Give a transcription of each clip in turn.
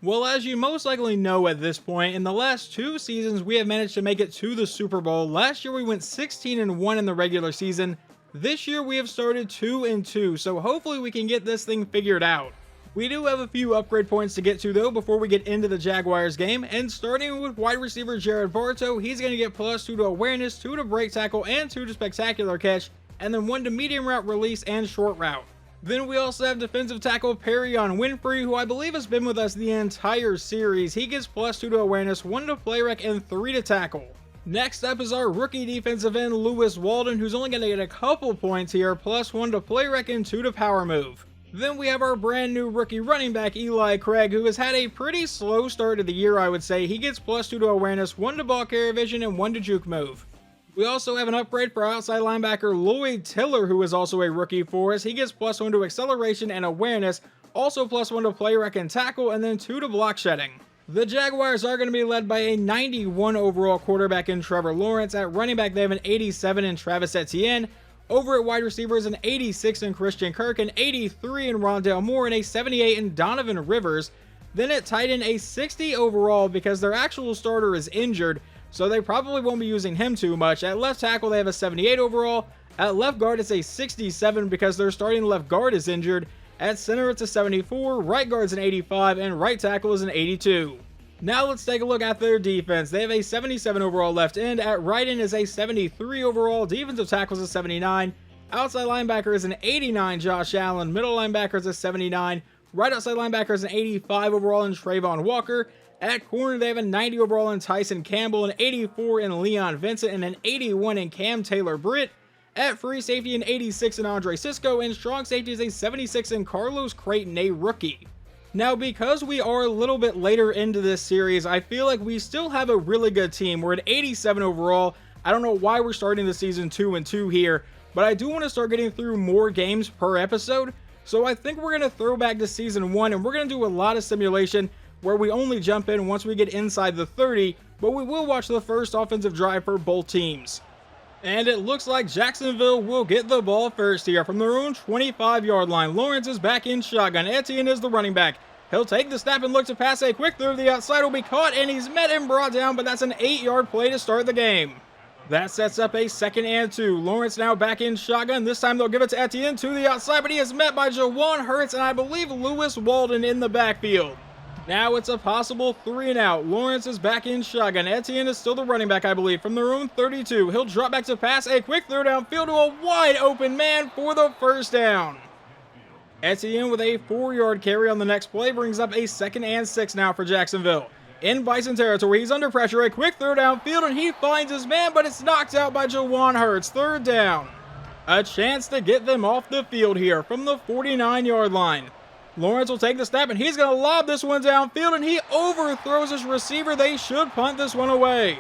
Well, as you most likely know at this point, in the last 2 seasons we have managed to make it to the Super Bowl. Last year we went 16-1 in the regular season. This year we have started 2-2, so hopefully we can get this thing figured out. We do have a few upgrade points to get to though before we get into the Jaguars game, and starting with wide receiver Jared Bartow, he's going to get +2 to awareness, 2 to break tackle, and 2 to spectacular catch, and then 1 to medium route release and short route. Then we also have defensive tackle Perrion Winfrey, who I believe has been with us the entire series. He gets +2 to awareness, 1 to play rec, and 3 to tackle. Next up is our rookie defensive end Lewis Walden, who's only going to get a couple points here, +1 to play rec and 2 to power move. Then we have our brand new rookie running back Eli Craig, who has had a pretty slow start to the year, I would say. He gets +2 to awareness, 1 to ball carrier vision, and 1 to juke move. We also have an upgrade for outside linebacker Lloyd Tiller, who is also a rookie for us. He gets +1 to acceleration and awareness, also +1 to play rec and tackle, and then 2 to block shedding. The Jaguars are going to be led by a 91 overall quarterback in Trevor Lawrence. At running back, they have an 87 in Travis Etienne. Over at wide receivers, an 86 in Christian Kirk, an 83 in Rondale Moore, and a 78 in Donovan Rivers. Then at tight end, a 60 overall because their actual starter is injured, so they probably won't be using him too much. At left tackle, they have a 78 overall. At left guard, it's a 67 because their starting left guard is injured. At center, it's a 74, right guard's an 85, and right tackle is an 82. Now let's take a look at their defense. They have a 77 overall left end. At right end is a 73 overall. Defensive tackle is a 79. Outside linebacker is an 89, Josh Allen. Middle linebacker is a 79. Right outside linebacker is an 85 overall in Trayvon Walker. At corner, they have a 90 overall in Tyson Campbell, an 84 in Leon Vincent, and an 81 in Cam Taylor-Britt. At free safety, an 86 in Andre Cisco, and strong safety is a 76 in Carlos Creighton, a rookie. Now, because we are a little bit later into this series, I feel like we still have a really good team. We're at 87 overall. I don't know why we're starting the season 2-2 here, but I do want to start getting through more games per episode. So I think we're going to throw back to season 1, and we're going to do a lot of simulation where we only jump in once we get inside the 30, but we will watch the first offensive drive for both teams. And it looks like Jacksonville will get the ball first here from their own 25-yard line. Lawrence is back in shotgun. Etienne is the running back. He'll take the snap and look to pass a quick throw to the outside. Will be caught, and he's met and brought down, but that's an 8-yard play to start the game. That sets up a 2nd and 2. Lawrence now back in shotgun. This time they'll give it to Etienne to the outside, but he is met by Jawan Hurts and I believe Lewis Walden in the backfield. Now it's a possible 3 and out. Lawrence is back in shotgun. Etienne is still the running back, I believe, from their own 32. He'll drop back to pass a quick throw downfield to a wide open man for the first down. Etienne with a 4-yard carry on the next play brings up a 2nd and 6 now for Jacksonville. In Bison territory, he's under pressure, a quick throw downfield, and he finds his man, but it's knocked out by Jawan Hurts. 3rd down. A chance to get them off the field here from the 49-yard line. Lawrence will take the snap, and he's going to lob this one downfield, and he overthrows his receiver. They should punt this one away.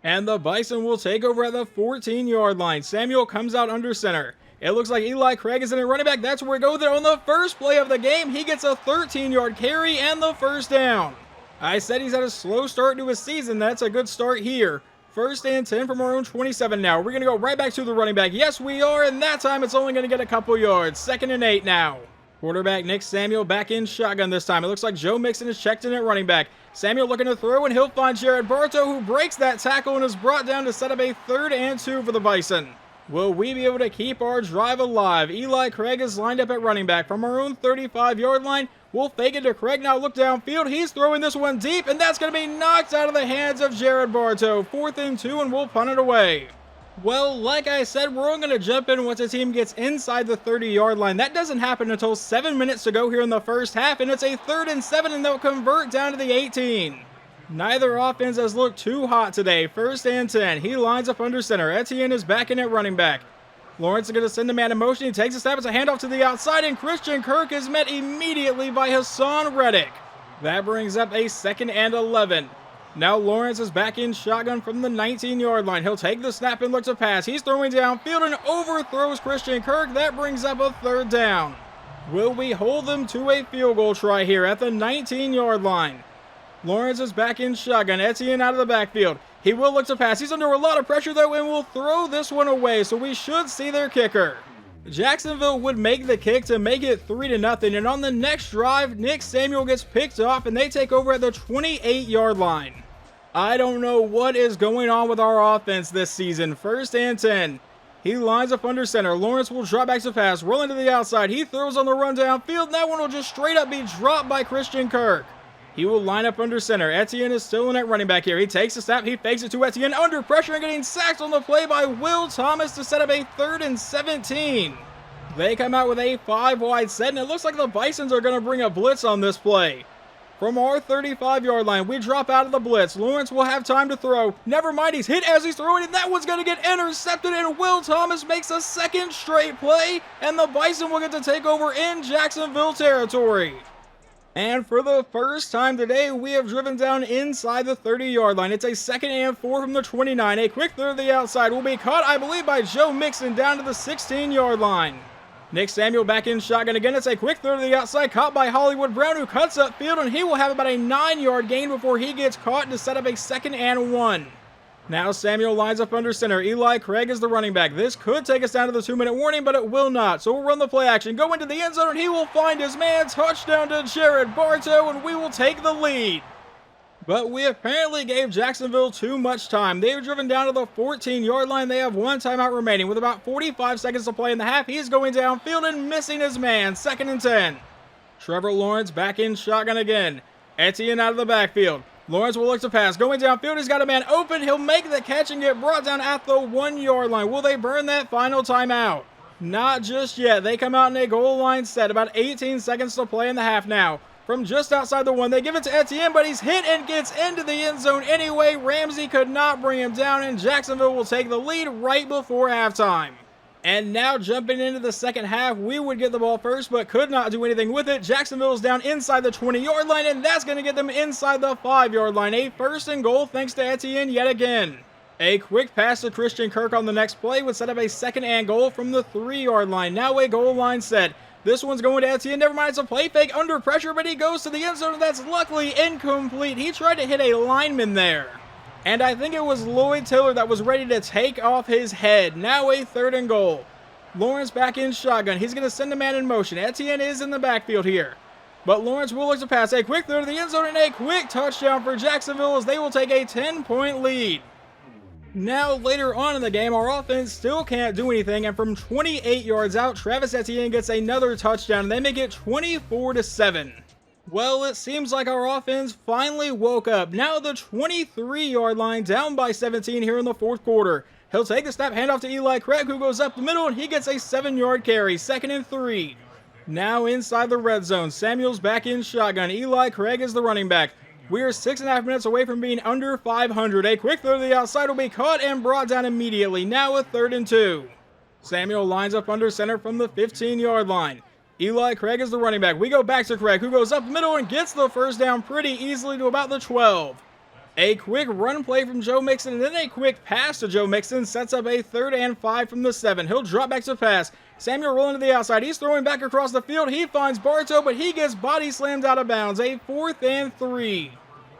And the Bison will take over at the 14-yard line. Samuel comes out under center. It looks like Eli Craig is in a running back. That's where we go there on the first play of the game. He gets a 13-yard carry and the first down. I said he's had a slow start to his season. That's a good start here. 1st and 10 from our own 27 now. We're going to go right back to the running back. Yes, we are, and that time it's only going to get a couple yards. 2nd and 8 now. Quarterback Nick Samuel back in shotgun this time. It looks like Joe Mixon is checked in at running back. Samuel looking to throw, and he'll find Jared Bartow, who breaks that tackle and is brought down to set up a 3rd and 2 for the Bison. Will we be able to keep our drive alive? Eli Craig is lined up at running back from our own 35-yard line. We'll fake it to Craig, now look downfield. He's throwing this one deep, and that's going to be knocked out of the hands of Jared Bartow. 4th and 2, and we'll punt it away. Well, like I said, we're only going to jump in once the team gets inside the 30-yard line. That doesn't happen until 7 minutes to go here in the first half, and it's a 3rd and 7, and they'll convert down to the 18. Neither offense has looked too hot today. 1st and 10. He lines up under center. Etienne is back in at running back. Lawrence is going to send the man in motion. He takes a snap. It's a handoff to the outside, and Christian Kirk is met immediately by Hassan Reddick. That brings up a 2nd and 11. Now Lawrence is back in shotgun from the 19-yard line. He'll take the snap and look to pass. He's throwing downfield and overthrows Christian Kirk. That brings up a 3rd down. Will we hold them to a field goal try here at the 19-yard line? Lawrence is back in shotgun. Etienne out of the backfield. He will look to pass. He's under a lot of pressure, though, and will throw this one away, so we should see their kicker. Jacksonville would make the kick to make it 3-0, and on the next drive, Nick Samuel gets picked off and they take over at the 28-yard line. I don't know what is going on with our offense this season. 1st and 10. He lines up under center. Lawrence will drop back to pass, rolling to the outside. He throws on the run downfield, and that one will just straight up be dropped by Christian Kirk. He will line up under center. Etienne is still in at running back here. He takes a snap. He fakes it to Etienne under pressure and getting sacked on the play by Will Thomas to set up a 3rd and 17. They come out with a 5-wide set, and it looks like the Bisons are going to bring a blitz on this play. From our 35-yard line, we drop out of the blitz. Lawrence will have time to throw. Never mind, he's hit as he's throwing, and that one's going to get intercepted, and Will Thomas makes a 2nd straight play, and the Bison will get to take over in Jacksonville territory. And for the first time today, we have driven down inside the 30-yard line. It's a 2nd and 4 from the 29. A quick throw to the outside will be caught, I believe, by Joe Mixon down to the 16-yard line. Nick Samuel back in shotgun again. It's a quick throw to the outside, caught by Hollywood Brown, who cuts upfield, and he will have about a 9-yard gain before he gets caught to set up a 2nd and 1. Now Samuel lines up under center. Eli Craig is the running back. This could take us down to the 2-minute warning, but it will not. So we'll run the play action, go into the end zone, and he will find his man. Touchdown to Jared Bartow, and we will take the lead. But we apparently gave Jacksonville too much time. They've driven down to the 14-yard line. They have 1 timeout remaining. With about 45 seconds to play in the half, he's going downfield and missing his man. 2nd and 10. Trevor Lawrence back in shotgun again. Etienne out of the backfield. Lawrence will look to pass. Going downfield, he's got a man open. He'll make the catch and get brought down at the 1-yard line. Will they burn that final timeout? Not just yet. They come out in a goal line set. About 18 seconds to play in the half now. From just outside the 1, they give it to Etienne, but he's hit and gets into the end zone anyway. Ramsey could not bring him down, and Jacksonville will take the lead right before halftime. And now jumping into the second half, we would get the ball first, but could not do anything with it. Jacksonville's down inside the 20-yard line, and that's going to get them inside the 5-yard line. A 1st and goal thanks to Etienne yet again. A quick pass to Christian Kirk on the next play would set up a 2nd and goal from the 3-yard line. Now a goal line set. This one's going to Etienne. Never mind, it's a play fake under pressure, but he goes to the end zone, and that's luckily incomplete. He tried to hit a lineman there. And I think it was Lloyd Tiller that was ready to take off his head. Now a 3rd and goal. Lawrence back in shotgun. He's going to send a man in motion. Etienne is in the backfield here. But Lawrence will look to pass. A quick throw to the end zone and a quick touchdown for Jacksonville as they will take a 10-point lead. Now, later on in the game, our offense still can't do anything, and from 28 yards out, Travis Etienne gets another touchdown, and they make it 24-7. Well, it seems like our offense finally woke up. Now the 23-yard line, down by 17 here in the 4th quarter. He'll take the snap, handoff to Eli Craig, who goes up the middle, and he gets a 7-yard carry, 2nd and 3. Now inside the red zone, Samuel's back in shotgun. Eli Craig is the running back. We are 6.5 minutes away from being under 500. A quick throw to the outside will be caught and brought down immediately. Now a 3rd and 2. Samuel lines up under center from the 15-yard line. Eli Craig is the running back. We go back to Craig, who goes up the middle and gets the 1st down pretty easily to about the 12. A quick run play from Joe Mixon, and then a quick pass to Joe Mixon sets up a 3rd and 5 from the 7. He'll drop back to pass. Samuel rolling to the outside. He's throwing back across the field. He finds Bartow, but he gets body slammed out of bounds. A 4th and 3.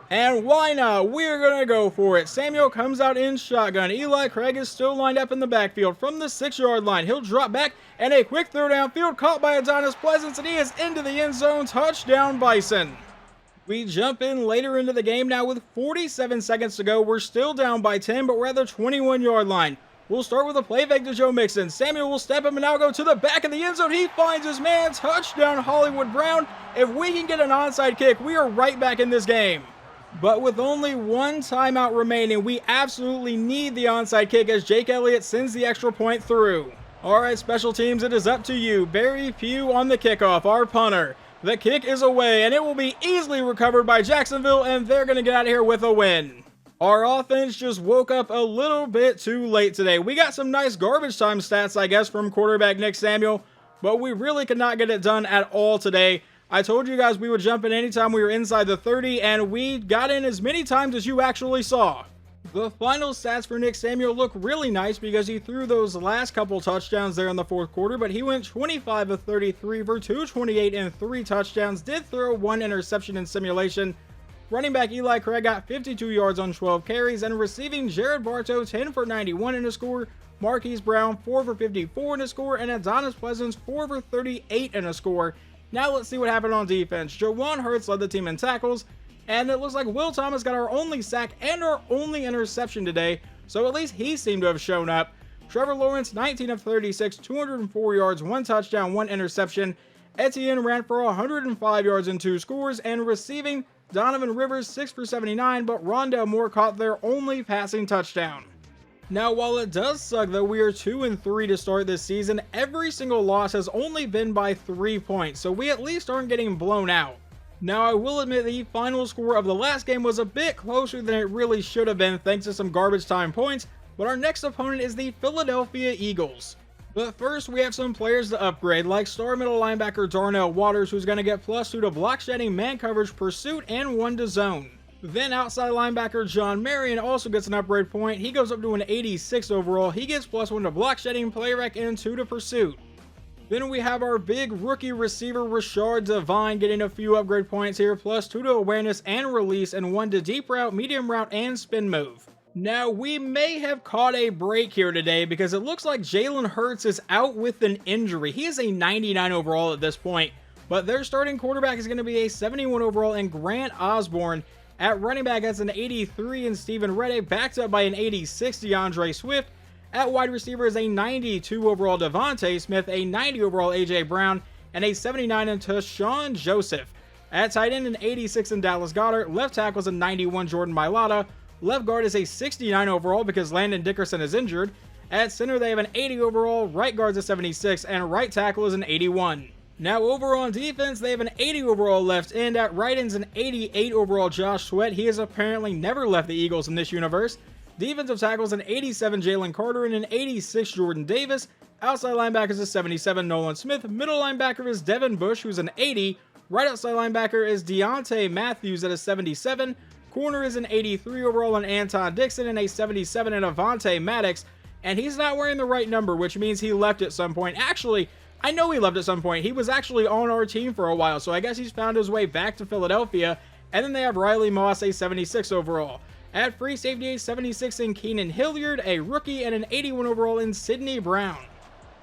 And why not? We're going to go for it. Samuel comes out in shotgun. Eli Craig is still lined up in the backfield from the 6-yard line. He'll drop back, and a quick throw downfield caught by Adonis Pleasance, and he is into the end zone. Touchdown, Bison. We jump in later into the game now with 47 seconds to go. We're still down by 10, but we're at the 21-yard line. We'll start with a play fake to Joe Mixon. Samuel will step up and now go to the back of the end zone. He finds his man. Touchdown, Hollywood Brown. If we can get an onside kick, we are right back in this game. But with only 1 timeout remaining, we absolutely need the onside kick as Jake Elliott sends the extra point through. All right, special teams, it is up to you. Barry Pugh on the kickoff, our punter. The kick is away, and it will be easily recovered by Jacksonville, and they're going to get out of here with a win. Our offense just woke up a little bit too late today. We got some nice garbage time stats, I guess, from quarterback Nick Samuel, but we really could not get it done at all today. I told you guys we would jump in anytime we were inside the 30, and we got in as many times as you actually saw. The final stats for Nick Samuel look really nice because he threw those last couple touchdowns there in the 4th quarter, but he went 25 of 33 for 228 and 3 touchdowns, did throw 1 interception in simulation. Running back Eli Craig got 52 yards on 12 carries, and receiving Jared Bartow 10 for 91 in a score, Marquise Brown 4 for 54 in a score, and Adonis Pleasance 4 for 38 in a score. Now let's see what happened on defense. Jawan Hurts led the team in tackles, and it looks like Will Thomas got our only sack and our only interception today, so at least he seemed to have shown up. Trevor Lawrence 19 of 36, 204 yards, 1 touchdown, 1 interception. Etienne ran for 105 yards and 2 scores, and receiving Donovan Rivers 6 for 79, but Rondale Moore caught their only passing touchdown. Now, while it does suck that we are 2-3 to start this season, every single loss has only been by 3 points, so we at least aren't getting blown out. Now, I will admit the final score of the last game was a bit closer than it really should have been thanks to some garbage time points, but our next opponent is the Philadelphia Eagles. But first, we have some players to upgrade, like star middle linebacker Darnell Waters, who's going to get +2 to block shedding, man coverage, pursuit, and 1 to zone. Then outside linebacker John Marion also gets an upgrade point. He goes up to an 86 overall. He gets +1 to block shedding, play rec, and 2 to pursuit. Then we have our big rookie receiver Rashard Devine getting a few upgrade points here, +2 to awareness and release, and 1 to deep route, medium route, and spin move. Now, we may have caught a break here today because it looks like Jalen Hurts is out with an injury. He is a 99 overall at this point, but their starting quarterback is going to be a 71 overall in Grant Osborne. At running back, that's an 83 in Stephen Reddick, backed up by an 86 DeAndre Swift. At wide receiver is a 92 overall Devontae Smith, a 90 overall AJ Brown, and a 79 in Tashawn Joseph. At tight end, an 86 in Dallas Goedert. Left tackle is a 91 Jordan Mailata. Left guard is a 69 overall because Landon Dickerson is injured. At center, they have an 80 overall, right guard's a 76, and right tackle is an 81. Now, over on defense, they have an 80 overall left end. At right end's an 88 overall Josh Sweat. He has apparently never left the Eagles in this universe. Defensive tackle's an 87 Jalen Carter and an 86 Jordan Davis. Outside linebacker is a 77 Nolan Smith. Middle linebacker is Devin Bush, who's an 80. Right outside linebacker is Deontay Matthews at a 77. Corner is an 83 overall in Anton Dixon and a 77 in Avonte Maddox, and he's not wearing the right number, which means he left at some point. Actually, I know he left at some point. He was actually on our team for a while, so I guess he's found his way back to Philadelphia. And then they have Riley Moss, a 76 overall. At free safety, a 76 in Keenan Hilliard, a rookie, and an 81 overall in Sidney Brown.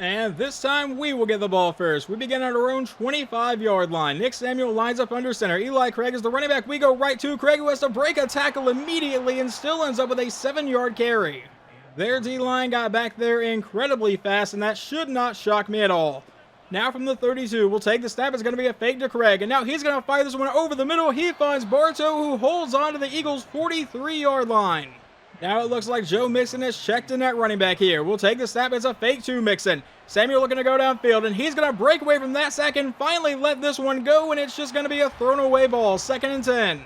And this time, we will get the ball first. We begin at our own 25-yard line. Nick Samuel lines up under center. Eli Craig is the running back. We go right to Craig, who has to break a tackle immediately and still ends up with a 7-yard carry. Their D-line got back there incredibly fast, and that should not shock me at all. Now from the 32, we'll take the snap. It's going to be a fake to Craig, and now he's going to fire this one over the middle. He finds Bartow, who holds on to the Eagles' 43-yard line. Now it looks like Joe Mixon has checked in at running back here. We'll take the snap. It's a fake to Mixon. Samuel looking to go downfield, and he's going to break away from that sack and finally let this one go, and it's just going to be a thrown away ball. 2nd and 10.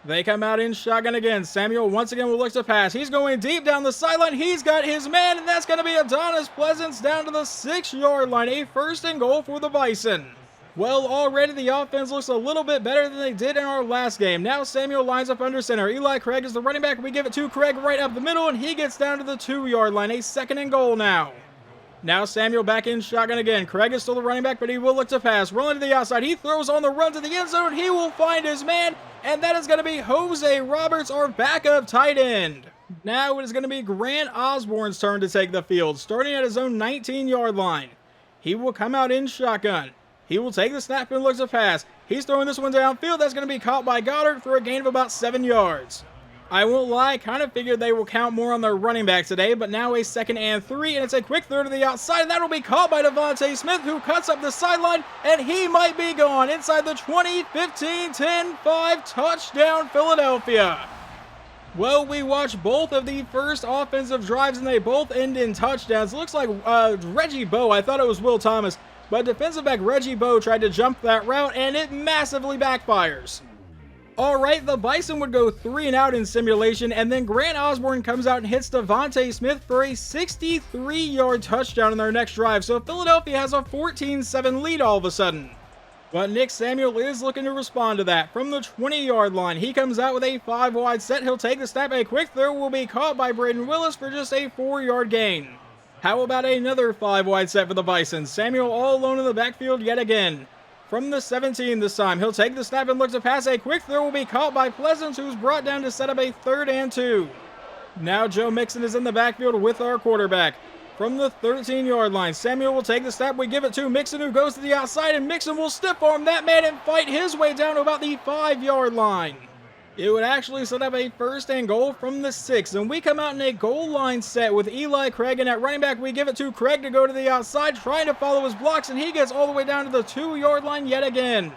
They come out in shotgun again. Samuel once again will look to pass. He's going deep down the sideline. He's got his man, and that's going to be Adonis Pleasance down to the 6-yard line. A 1st and goal for the Bison. Well, already the offense looks a little bit better than they did in our last game. Now Samuel lines up under center. Eli Craig is the running back. We give it to Craig right up the middle, and he gets down to the 2-yard line. A 2nd and goal now. Now Samuel back in shotgun again. Craig is still the running back, but he will look to pass. Rolling to the outside. He throws on the run to the end zone. He will find his man, and that is going to be Jose Roberts, our backup tight end. Now it is going to be Grant Osborne's turn to take the field, starting at his own 19-yard line. He will come out in shotgun. He will take the snap and look to pass. He's throwing this one downfield. That's going to be caught by Goddard for a gain of about 7 yards. I won't lie, kind of figured they will count more on their running back today, but now a 2nd and 3, and it's a quick throw to the outside, and that will be caught by Devontae Smith, who cuts up the sideline, and he might be gone inside the 20, 15, 10, 5, touchdown Philadelphia. Well, we watched both of the first offensive drives, and they both end in touchdowns. It looks like Reggie Bowe, I thought it was Will Thomas, but defensive back Reggie Bowe tried to jump that route, and it massively backfires. Alright, the Bison would go 3 and out in simulation, and then Grant Osborne comes out and hits Devontae Smith for a 63-yard touchdown in their next drive, so Philadelphia has a 14-7 lead all of a sudden. But Nick Samuel is looking to respond to that. From the 20-yard line, he comes out with a 5-wide set. He'll take the snap. A quick throw will be caught by Braden Willis for just a 4-yard gain. How about another 5-wide set for the Bison? Samuel all alone in the backfield yet again. From the 17 this time, he'll take the snap and look to pass. A quick throw will be caught by Pleasance, who's brought down to set up a 3rd and 2. Now Joe Mixon is in the backfield with our quarterback. From the 13-yard line, Samuel will take the snap. We give it to Mixon, who goes to the outside, and Mixon will stiff arm that man and fight his way down to about the 5-yard line. It would actually set up a 1st and goal from the 6, and we come out in a goal line set with Eli Craig, and at running back we give it to Craig to go to the outside, trying to follow his blocks, and he gets all the way down to the 2-yard line yet again.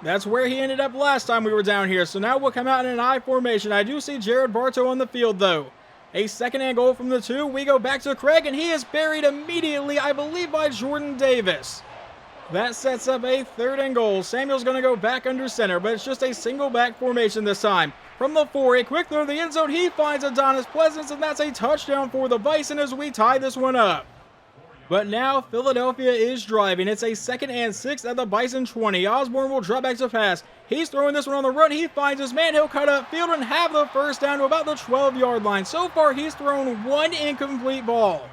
That's where he ended up last time we were down here, so now we'll come out in an I formation. I do see Jared Bartow on the field though. A 2nd and goal from the 2. We go back to Craig, and he is buried immediately, I believe, by Jordan Davis. That sets up a 3rd and goal. Samuel's going to go back under center, but it's just a single back formation this time. From the 4, a quick throw to the end zone. He finds Adonis Pleasance, and that's a touchdown for the Bison as we tie this one up. But now Philadelphia is driving. It's a 2nd and 6 at the Bison 20. Osborne will drop back to pass. He's throwing this one on the run. He finds his man. He'll cut up field and have the 1st down to about the 12-yard line. So far, he's thrown 1 incomplete ball.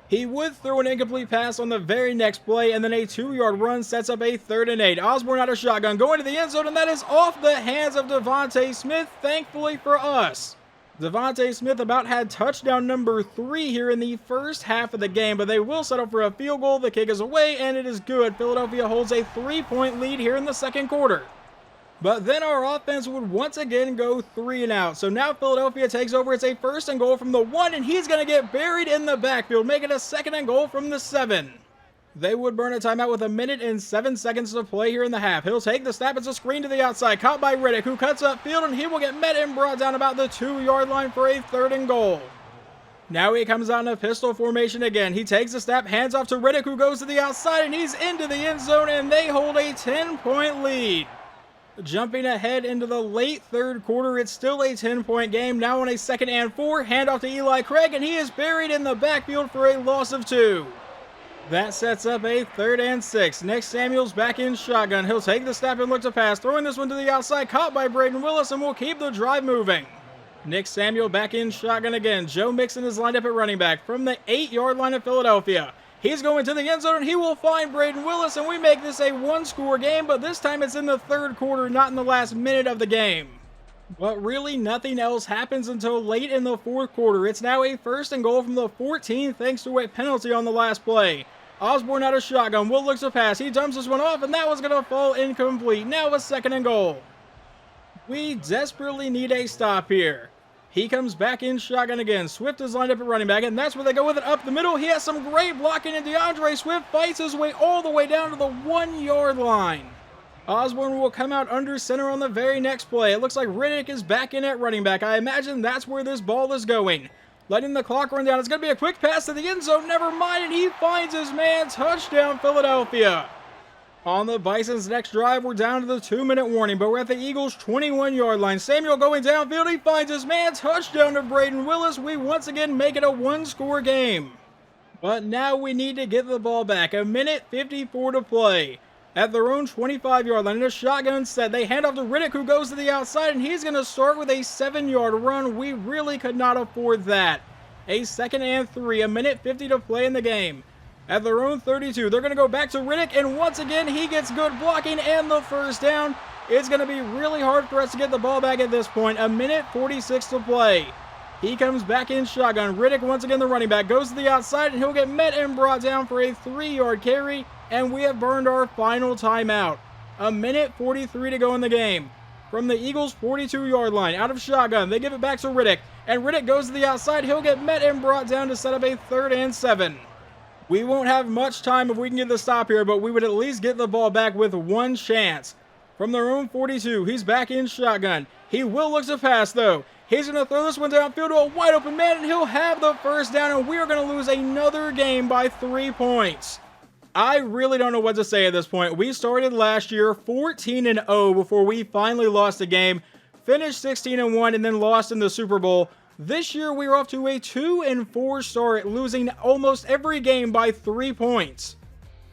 He would throw an incomplete pass on the very next play, and then a 2-yard run sets up a 3rd and 8. Osborne out of shotgun, going to the end zone, and that is off the hands of Devontae Smith, thankfully for us. Devontae Smith about had touchdown number 3 here in the first half of the game, but they will settle for a field goal. The kick is away, and it is good. Philadelphia holds a 3-point lead here in the 2nd quarter. But then our offense would once again go 3 and out. So now Philadelphia takes over. It's a 1st and goal from the 1, and he's going to get buried in the backfield, making a 2nd and goal from the 7. They would burn a timeout with 1 minute and 7 seconds to play here in the half. He'll take the snap. It's a screen to the outside, caught by Riddick, who cuts upfield, and he will get met and brought down about the 2-yard line for a 3rd and goal. Now he comes out in a pistol formation again. He takes the snap, hands off to Riddick, who goes to the outside, and he's into the end zone, and they hold a 10-point lead. Jumping ahead into the late 3rd quarter, it's still a 10-point game. Now on a 2nd and 4, handoff to Eli Craig, and he is buried in the backfield for a loss of 2. That sets up a 3rd and 6. Next, Samuel's back in shotgun. He'll take the snap and look to pass, throwing this one to the outside, caught by Braden Willis, and will keep the drive moving. Nick Samuel back in shotgun again. Joe Mixon is lined up at running back from the 8-yard line of Philadelphia. He's going to the end zone, and he will find Braden Willis, and we make this a 1-score game, but this time it's in the 3rd quarter, not in the last minute of the game. But really, nothing else happens until late in the 4th quarter. It's now a 1st and goal from the 14, thanks to a penalty on the last play. Osborne out of shotgun, will look to pass. He dumps this one off, and that was going to fall incomplete. Now a 2nd and goal. We desperately need a stop here. He comes back in shotgun again. Swift is lined up at running back, and that's where they go with it up the middle. He has some great blocking, and DeAndre Swift fights his way all the way down to the 1-yard line. Osborne will come out under center on the very next play. It looks like Riddick is back in at running back. I imagine that's where this ball is going. Letting the clock run down. It's going to be a quick pass to the end zone. Never mind, and he finds his man. Touchdown, Philadelphia. On the Bison's next drive, we're down to the 2-minute warning, but we're at the Eagles' 21-yard line. Samuel going downfield. He finds his man. Touchdown to Braden Willis. We once again make it a 1-score game. But now we need to get the ball back. 1 minute 54 to play. At their own 25-yard line, in a shotgun set, they hand off to Riddick, who goes to the outside, and he's going to start with a 7-yard run. We really could not afford that. A 2nd and 3, 1 minute 50 to play in the game. At their own 32, they're going to go back to Riddick, and once again, he gets good blocking and the 1st down. It's going to be really hard for us to get the ball back at this point. 1 minute 46 to play. He comes back in shotgun. Riddick, once again, the running back, goes to the outside, and he'll get met and brought down for a 3-yard carry. And we have burned our final timeout. 1 minute 43 to go in the game. From the Eagles' 42-yard line, out of shotgun, they give it back to Riddick. And Riddick goes to the outside. He'll get met and brought down to set up a 3rd and 7. We won't have much time if we can get the stop here, but we would at least get the ball back with 1 chance. From their own 42, he's back in shotgun. He will look to pass, though. He's going to throw this one downfield to a wide-open man, and he'll have the 1st down, and we are going to lose another game by 3 points. I really don't know what to say at this point. We started last year 14-0 before we finally lost a game, finished 16-1, and then lost in the Super Bowl. This year, we are off to a 2-4 start, losing almost every game by 3 points.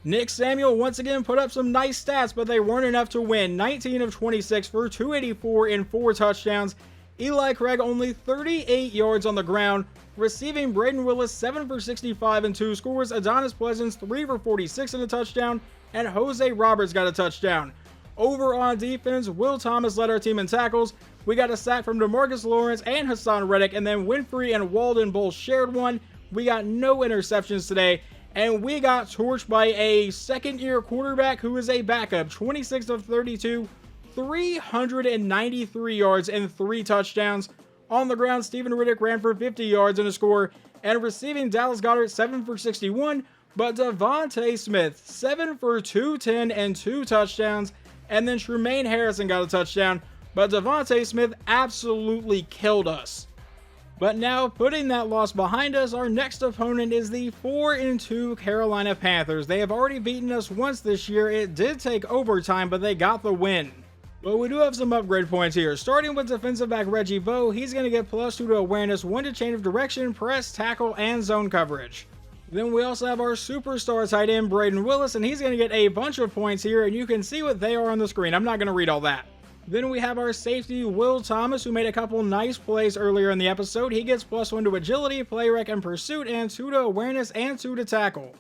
Nick Samuel once again put up some nice stats, but they weren't enough to win. 19 of 26 for 284 and 4 touchdowns. Eli Craig only 38 yards on the ground. Receiving, Braden Willis 7 for 65 and 2 scores. Adonis Pleasance 3 for 46 and a touchdown. And Jose Roberts got a touchdown. Over on defense, Will Thomas led our team in tackles. We got a sack from DeMarcus Lawrence and Hassan Reddick, and then Winfrey and Walden both shared one. We got no interceptions today, and we got torched by a second-year quarterback who is a backup. 26 of 32, 393 yards and 3 touchdowns. On the ground, Steven Riddick ran for 50 yards and a score, and receiving, Dallas Goedert 7 for 61, but Devontae Smith 7 for 210 and 2 touchdowns, and then Tremaine Harrison got a touchdown, but Devontae Smith absolutely killed us. But now, putting that loss behind us, our next opponent is the 4-2 Carolina Panthers. They have already beaten us once this year. It did take overtime, but they got the win. But we do have some upgrade points here. Starting with defensive back Reggie Bowe, he's going to get +2 to awareness, 1 to change of direction, press, tackle, and zone coverage. Then we also have our superstar tight end Braden Willis, and he's going to get a bunch of points here, and you can see what they are on the screen. I'm not going to read all that. Then we have our safety Will Thomas, who made a couple nice plays earlier in the episode. He gets +1 to agility, play rec, and pursuit, and 2 to awareness and 2 to tackle.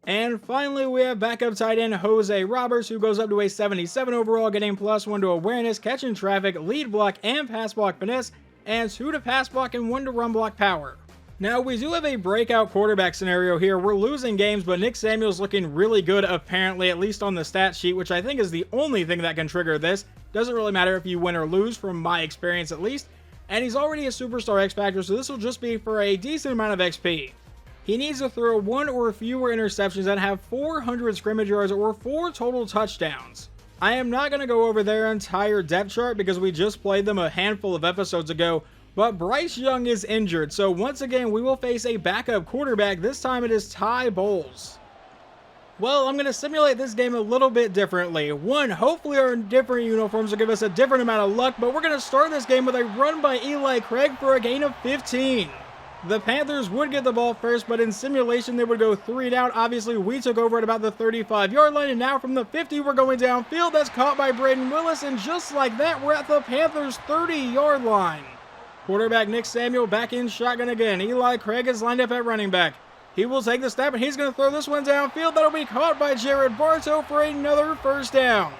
And finally, we have backup tight end Jose Roberts, who goes up to a 77 overall, getting +1 to awareness, catching traffic, lead block, and pass block finesse, and 2 to pass block and 1 to run block power. Now, we do have a breakout quarterback scenario here. We're losing games, but Nick Samuel's looking really good, apparently, at least on the stat sheet, which I think is the only thing that can trigger this. Doesn't really matter if you win or lose, from my experience at least. And he's already a superstar X Factor, so this will just be for a decent amount of XP. He needs to throw 1 or fewer interceptions and have 400 scrimmage yards or 4 total touchdowns. I am not going to go over their entire depth chart because we just played them a handful of episodes ago, but Bryce Young is injured, so once again we will face a backup quarterback. This time it is Ty Bowles. Well, I'm going to simulate this game a little bit differently. One, hopefully our different uniforms will give us a different amount of luck, but we're going to start this game with a run by Eli Craig for a gain of 15. The Panthers would get the ball first, but in simulation they would go 3 down. Obviously, we took over at about the 35-yard line, and now from the 50 we're going downfield. That's caught by Braden Willis, and just like that, we're at the Panthers' 30-yard line. Quarterback Nick Samuel back in shotgun again. Eli Craig is lined up at running back. He will take the snap, and he's going to throw this one downfield. That'll be caught by Jared Bartow for another first down.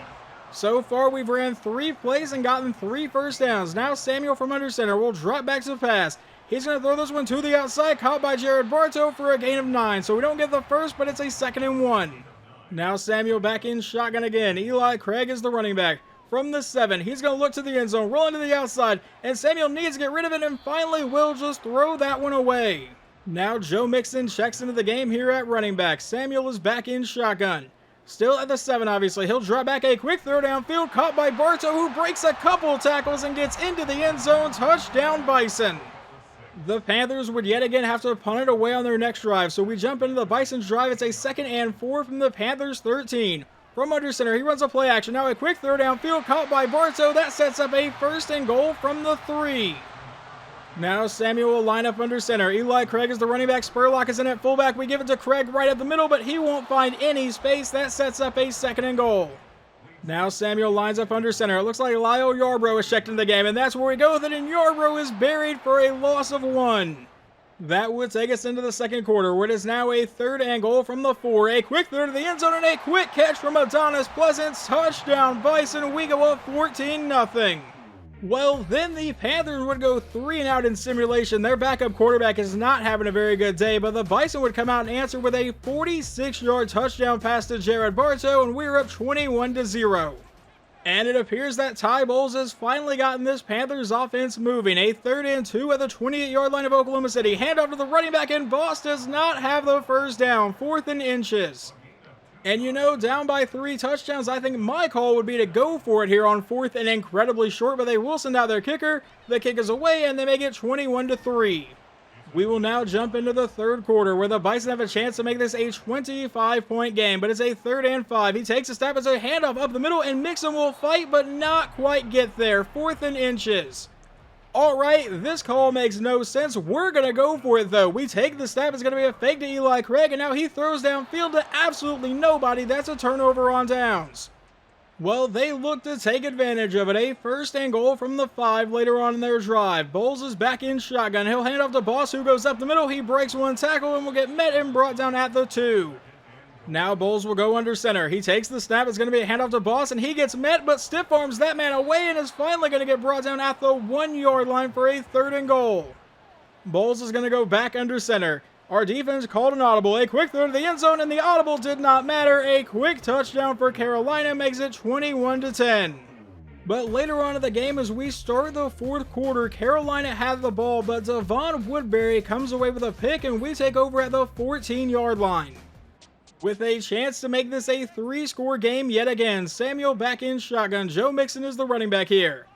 So far, we've ran 3 plays and gotten 3 first downs. Now Samuel from under center will drop back to pass. He's going to throw this one to the outside, caught by Jared Bartow for a gain of 9. So we don't get the first, but it's a 2nd and 1. Now Samuel back in shotgun again. Eli Craig is the running back. From the 7, he's going to look to the end zone, rolling to the outside, and Samuel needs to get rid of it, and finally will just throw that one away. Now Joe Mixon checks into the game here at running back. Samuel is back in shotgun. Still at the 7, obviously. He'll drop back a quick throw downfield, caught by Bartow, who breaks a couple tackles and gets into the end zone. Touchdown, Bison. The Panthers would yet again have to punt it away on their next drive, so we jump into the Bison's drive. It's a 2nd and 4 from the Panthers' 13. From under center, he runs a play action. Now a quick throw downfield, caught by Bartow. That sets up a 1st and goal from the 3. Now Samuel will line up under center. Eli Craig is the running back. Spurlock is in at fullback. We give it to Craig right up the middle, but he won't find any space. That sets up a 2nd and goal. Now Samuel lines up under center. It looks like Lyle Yarbrough is checked in the game, and that's where we go with it, and Yarbrough is buried for a loss of 1. That would take us into the 2nd quarter, where it is now a 3rd and goal from the 4. A quick throw to the end zone and a quick catch from Adonis Pleasance. Touchdown, Bison. We go up 14-0. Well, then the Panthers would go 3 and out in simulation. Their backup quarterback is not having a very good day, but the Bison would come out and answer with a 46-yard touchdown pass to Jared Bartow, and we're up 21-0. And it appears that Ty Bowles has finally gotten this Panthers offense moving. A 3rd and 2 at the 28-yard line of Oklahoma City. Handoff to the running back, and Boss does not have the first down. 4th and inches. And you know, down by 3 touchdowns, I think my call would be to go for it here on 4th and incredibly short, but they will send out their kicker. The kick is away, and they make it 21-3. We will now jump into the 3rd quarter, where the Bison have a chance to make this a 25-point game, but it's a 3rd and 5. He takes a step, it's a handoff up the middle, and Mixon will fight, but not quite get there. 4th and inches. Alright, this call makes no sense. We're going to go for it, though. We take the snap. It's going to be a fake to Eli Craig, and now he throws downfield to absolutely nobody. That's a turnover on downs. Well, they look to take advantage of it. A first and goal from the 5 later on in their drive. Bowles is back in shotgun. He'll hand off to Boss, who goes up the middle. He breaks one tackle and will get met and brought down at the 2. Now Bowles will go under center. He takes the snap. It's going to be a handoff to Boss, and he gets met, but stiff arms that man away and is finally going to get brought down at the 1-yard line for a 3rd and goal. Bowles is going to go back under center. Our defense called an audible. A quick throw to the end zone, and the audible did not matter. A quick touchdown for Carolina makes it 21-10. But later on in the game, as we start the 4th quarter, Carolina had the ball, but Devon Woodbury comes away with a pick, and we take over at the 14-yard line. With a chance to make this a 3-score game yet again, Samuel back in shotgun. Joe Mixon is the running back here.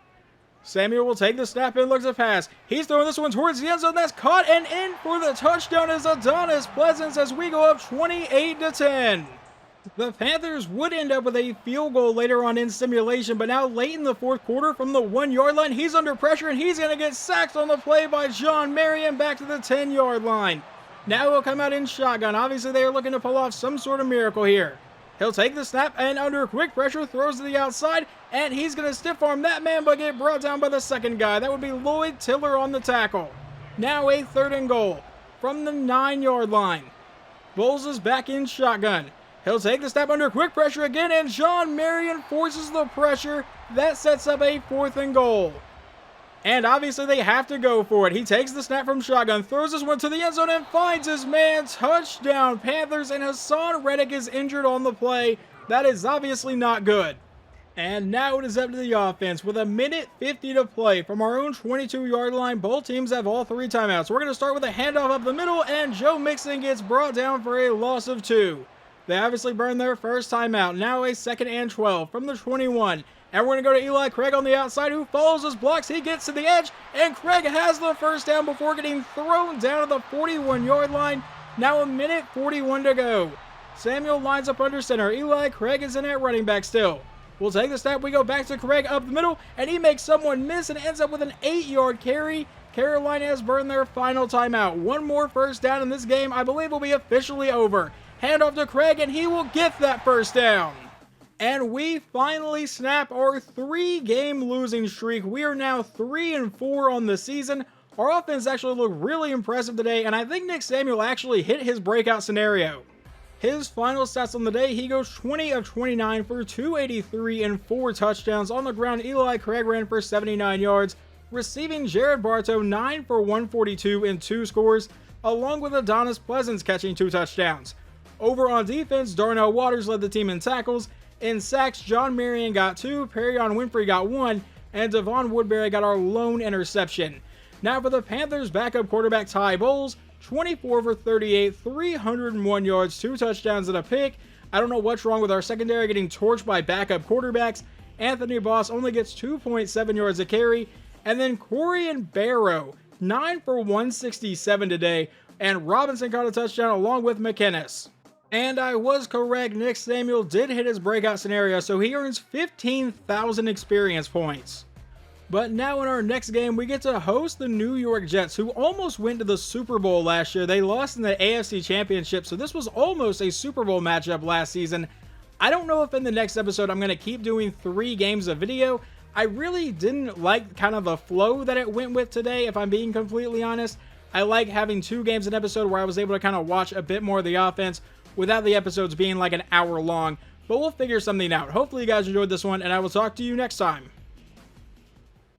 Samuel will take the snap and looks to pass. He's throwing this one towards the end zone. That's caught, and in for the touchdown is Adonis Pleasance as we go up 28-10. The Panthers would end up with a field goal later on in simulation, but now late in the 4th quarter from the 1-yard line, he's under pressure and he's going to get sacked on the play by John Marion back to the 10-yard line. Now he'll come out in shotgun. Obviously, they are looking to pull off some sort of miracle here. He'll take the snap and under quick pressure throws to the outside, and he's going to stiff arm that man but get brought down by the second guy. That would be Lloyd Tiller on the tackle. Now a 3rd and goal from the 9-yard line. Bowles is back in shotgun. He'll take the snap under quick pressure again, and John Marion forces the pressure. That sets up a 4th and goal. And obviously they have to go for it. He takes the snap from shotgun, throws this one to the end zone, and finds his man. Touchdown, Panthers, and Hassan Reddick is injured on the play. That is obviously not good. And now it is up to the offense. With 1:50 to play from our own 22-yard line, both teams have all 3 timeouts. We're going to start with a handoff up the middle, and Joe Mixon gets brought down for a loss of 2. They obviously burned their first timeout. Now a 2nd and 12 from the 21. And we're going to go to Eli Craig on the outside, who follows his blocks. He gets to the edge, and Craig has the first down before getting thrown down to the 41-yard line. Now 1:41 to go. Samuel lines up under center. Eli Craig is in at running back still. We'll take the snap. We go back to Craig up the middle, and he makes someone miss and ends up with an 8-yard carry. Carolina has burned their final timeout. One more first down in this game, I believe, will be officially over. Hand off to Craig, and he will get that first down. And we finally snap our 3-game losing streak. We are now 3-4 on the season. Our offense actually looked really impressive today, and I think Nick Samuel actually hit his breakout scenario. His final stats on the day, he goes 20 of 29 for 283 and 4 touchdowns. On the ground, Eli Craig ran for 79 yards. Receiving, Jared Bartow 9 for 142 and 2 scores, along with Adonis Pleasance catching 2 touchdowns. Over on defense, Darnell Waters led the team in tackles. In sacks, John Marion got 2, Perrion Winfrey got 1, and Devon Woodbury got our lone interception. Now for the Panthers, backup quarterback Ty Bowles, 24 for 38, 301 yards, 2 touchdowns and a pick. I don't know what's wrong with our secondary getting torched by backup quarterbacks. Anthony Boss only gets 2.7 yards a carry. And then Corian Barrow, 9 for 167 today, and Robinson caught a touchdown along with McInnes. And I was correct, Nick Samuel did hit his breakout scenario, so he earns 15,000 experience points. But now in our next game, we get to host the New York Jets, who almost went to the Super Bowl last year. They lost in the AFC Championship, so this was almost a Super Bowl matchup last season. I don't know if in the next episode I'm going to keep doing 3 games of video. I really didn't like kind of the flow that it went with today, if I'm being completely honest. I like having 2 games an episode where I was able to kind of watch a bit more of the offense without the episodes being like an hour long, but we'll figure something out. Hopefully you guys enjoyed this one, and I will talk to you next time.